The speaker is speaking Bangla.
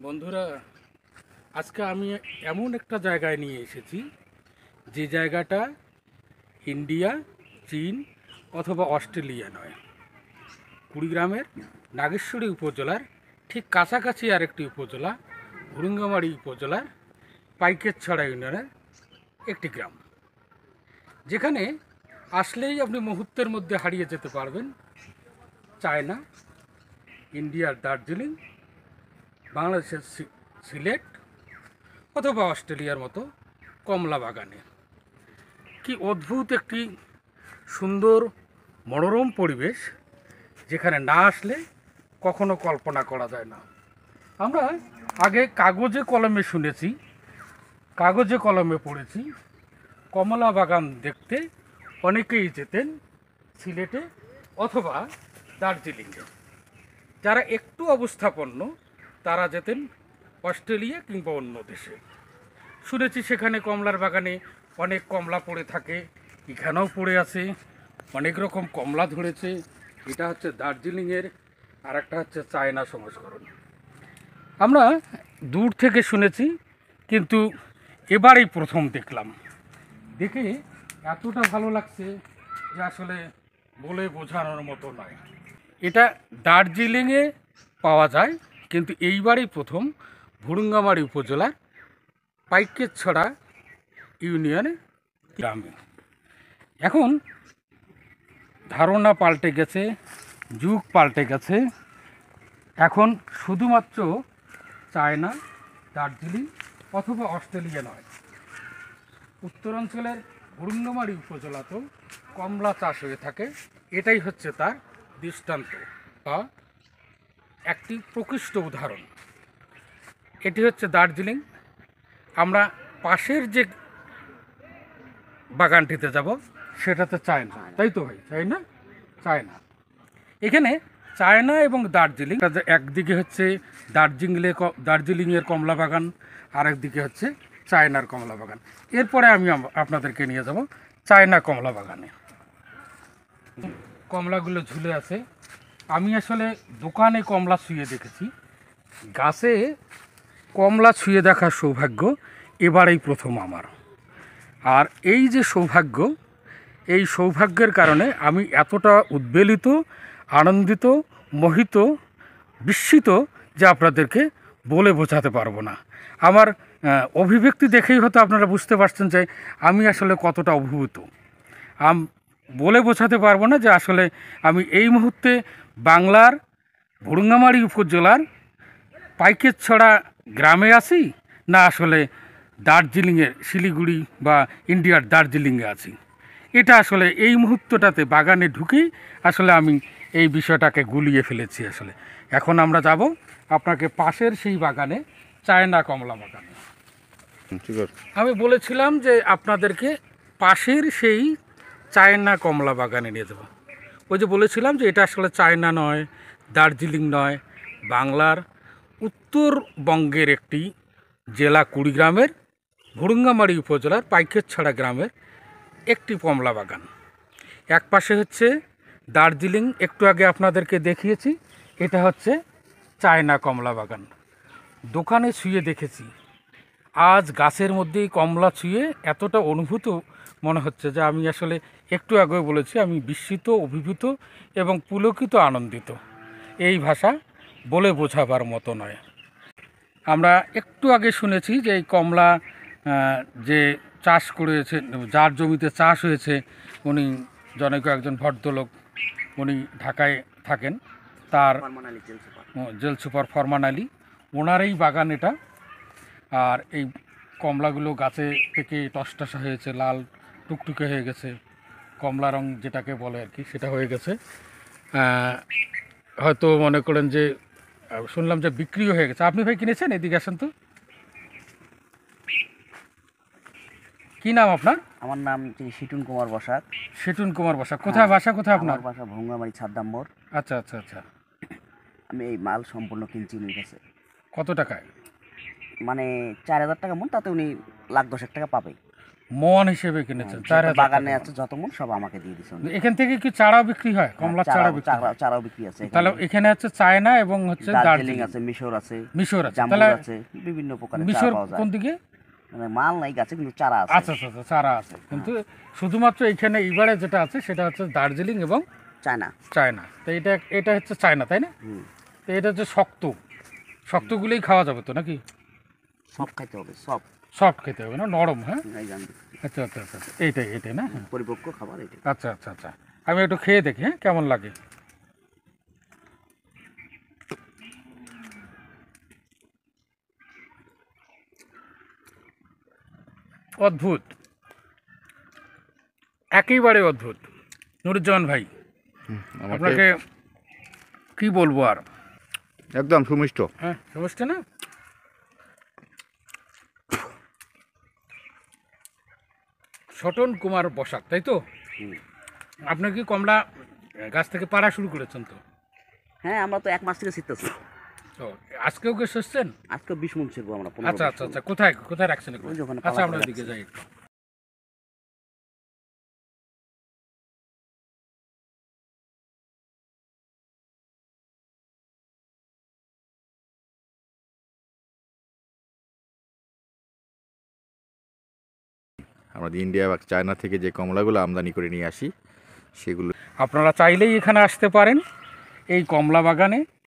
বন্ধুরা, আজকে আমি এমন একটা জায়গায় নিয়ে এসেছি যে জায়গাটা ইন্ডিয়া, চীন অথবা অস্ট্রেলিয়া নয়। কুড়িগ্রামের নাগেশ্বরী উপজেলার ঠিক কাছাকাছি আরেকটি উপজেলা, ভুরুঙ্গামারী উপজেলার পাইকেরছড়া ইউনিয়নের একটি গ্রাম, যেখানে আসলেই আপনি মুহূর্তের মধ্যে হারিয়ে যেতে পারবেন চায়না, ইন্ডিয়ার দার্জিলিং, বাংলাদেশের সিলেট অথবা অস্ট্রেলিয়ার মতো কমলা বাগানে। কি অদ্ভুত একটি সুন্দর মনোরম পরিবেশ, যেখানে না আসলে কখনো কল্পনা করা যায় না। আমরা আগে কাগজে কলমে শুনেছি, কাগজে কলমে পড়েছি, কমলা বাগান দেখতে অনেকেই যেতেন সিলেটে অথবা দার্জিলিংয়ে। যারা একটু অবস্থাপন্ন তারা যেতেন অস্ট্রেলিয়া কিংবা অন্য দেশে। শুনেছি সেখানে কমলার বাগানে অনেক কমলা পড়ে থাকে, এখানেও পড়ে আছে, অনেক রকম কমলা ধরেছে। এটা হচ্ছে দার্জিলিংয়ের, আর একটা হচ্ছে চায়না সংস্করণ। আমরা দূর থেকে শুনেছি, কিন্তু এবারেই প্রথম দেখলাম। দেখে এতটা ভালো লাগছে যে আসলে বলে বোঝানোর মতো নয়। এটা দার্জিলিংয়ে পাওয়া যায়, কিন্তু এইবারই প্রথম ভুরুঙ্গামারী উপজেলার পাইকেরছড়া ইউনিয়নে গ্রামে। এখন ধারণা পাল্টে গেছে, যুগ পাল্টে গেছে। এখন শুধুমাত্র চায়না, দার্জিলিং অথবা অস্ট্রেলিয়া নয়, উত্তরাঞ্চলের ভুরুঙ্গামারী উপজেলাতেও কমলা চাষ হয়ে থাকে। এটাই হচ্ছে তার দৃষ্টান্ত বা একটি প্রকৃষ্ট উদাহরণ। এটি হচ্ছে দার্জিলিং। আমরা পাশের যে বাগানটিতে যাব সেটাতে চায়না, তাই তো ভাই? China, China. এখানে চায়না এবং দার্জিলিং, একদিকে হচ্ছে দার্জিলিংয়ের কমলা বাগান, আর একদিকে হচ্ছে চায়নার কমলা বাগান। এরপরে আমি আপনাদেরকে নিয়ে যাব চায়না কমলা বাগানে। কমলাগুলো ঝুলে আছে। আমি আসলে দোকানে কমলা ছুঁয়ে দেখেছি, গাছে কমলা ছুঁয়ে দেখার সৌভাগ্য এবারেই প্রথম আমার। আর এই যে সৌভাগ্য, এই সৌভাগ্যের কারণে আমি এতটা উদ্বেলিত, আনন্দিত, মোহিত, বিস্মিত যে আপনাদেরকে বলে বোঝাতে পারবো না। আমার অভিব্যক্তি দেখেই হয়তো আপনারা বুঝতে পারছেন যে আমি আসলে কতটা অভিভূত। বলে বোঝাতে পারবো না যে আসলে আমি এই মুহূর্তে বাংলার ভুরুঙ্গামারী উপজেলার পাইকেরছড়া গ্রামে আছি, না আসলে দার্জিলিংয়ের শিলিগুড়ি বা ইন্ডিয়ার দার্জিলিংয়ে আছি। এটা আসলে এই মুহূর্তটাতে বাগানে ঢুকেই আসলে আমি এই বিষয়টাকে গুলিয়ে ফেলেছি। আসলে এখন আমরা যাব আপনাকে পাশের সেই বাগানে, চায়না কমলা বাগানে। আমি বলেছিলাম যে আপনাদেরকে পাশের সেই চায়না কমলা বাগানে নিয়ে যাব। ওই যে বলেছিলাম যে এটা আসলে চায়না নয়, দার্জিলিং নয়, বাংলার উত্তরবঙ্গের একটি জেলা, কুড়িগ্রামের ভুরুঙ্গামারী উপজেলার পাইকেরছড়া গ্রামের একটি কমলা বাগান। এক পাশে হচ্ছে দার্জিলিং, একটু আগে আপনাদেরকে দেখিয়েছি, এটা হচ্ছে চায়না কমলা বাগান। দোকানে ছুঁয়ে দেখেছি, আজ গাছের মধ্যেই কমলা ছুঁয়ে এতটা অনুভূত মনে হচ্ছে যে আমি আসলে একটু আগে বলেছি আমি বিস্মিত, অভিভূত এবং পুলকিত, আনন্দিত। এই ভাষা বলে বোঝাবার মতো নয়। আমরা একটু আগে শুনেছি যে এই কমলা যে চাষ করেছে, যার জমিতে চাষ হয়েছে, উনি জনৈক একজন ভদ্রলোক, উনি ঢাকায় থাকেন, তার জেল সুপার ফরমান আলী, ওনারই বাগান এটা। আর এই কমলাগুলো গাছে থেকে টসটসা হয়েছে, লাল টুকটুকে হয়ে গেছে, কমলা রং যেটাকে বলে আর কি, সেটা হয়ে গেছে। হয়তো মনে করেন যে শুনলাম যে বিক্রিও হয়ে গেছে। আপনি ভাই কিনেছেন? এদিকে আসেন তো। কি নাম আপনার? আমার নাম সিটুন কুমার বসাক। সিটুন কুমার বসাক। কোথায় বাসা, কোথায় আপনার? আমার বাসা ভুঙ্গামারি ৭ নম্বর। আচ্ছা আচ্ছা আচ্ছা। আমি এই মাল সম্পূর্ণ কিনছি উনির কাছে। কত টাকায়? মানে ৪,০০০ টাকা মন, তাতে উনি ১,১০,০০০ টাকা পাবে। মন হিসেবে কিনেছেন 4,000 বাগানে টাকা। আছে যত মন সব আমাকে দিয়ে দিছে উনি। এখান থেকে কি চারা বিক্রি হয়, কমলার চারা বিক্রি হয়? চারাও বিক্রি আছে এখানে। তাহলে এখানে হচ্ছে চায়না এবং হচ্ছে দার্জিলিং দার্জিলিং আছে, মিশর আছে, মিশর আছে। জাম্বুর তাহলে আছে, বিভিন্ন প্রকারের মিশর চারা পাওয়া যায়। কোন দিকে? মানে মাল নাই গাছে, কিন্তু চারা আছে। আচ্ছা আচ্ছা আচ্ছা, চারা আছে, কিন্তু শুধুমাত্র এখানে এইবারে যেটা আছে সেটা হচ্ছে দার্জিলিং এবং চায়না। চায়না। তো এটা এটা হচ্ছে চায়না, তাই না? হুম, তো এটা হচ্ছে শক্ত, শক্তগুলোই খাওয়া যাবে তো নাকি? সব খাইতে হবে, সব। সফট খেতে হবে না, নরম? হ্যাঁ, এই জানবি, আচ্ছা আচ্ছা আচ্ছা, এইটাই এইটাই না? হ্যাঁ, পরিপক্ক খাবার এটা। আচ্ছা আচ্ছা আচ্ছা, আমি একটু খেয়ে দেখি হ্যাঁ কেমন লাগে। অদ্ভুত, একেবারে অদ্ভুত। নুরুজ্জামান ভাই, আপনাকে কি বলবো আর, একদম সুমিষ্ট। হ্যাঁ সমস্যা না। ছোটন কুমার বসাক, তাই তো? হুম। আপনি কি কমলা গাছ থেকে পাড়া শুরু করেছেন তো? হ্যাঁ, আমরা তো 1 মাস থেকে শিখতেছি। তো আজকেও কি এসেছেন? আজকে 20 মন ছিড়বো আমরা, 15 আচ্ছা আচ্ছা আচ্ছা, কোথায় কোথায় রাখছেন এগুলো? ওই যে ওখানে আচ্ছা, পালা আমরা করে ওদিকে রাখছি। যাই একটু। আমাদের ইন্ডিয়া বা চায়না থেকে যে কমলাগুলো আমদানি করে নিয়ে আসি সেগুলো আপনারা চাইলেই এখানে আসতে পারেন এই কমলা বাগানে।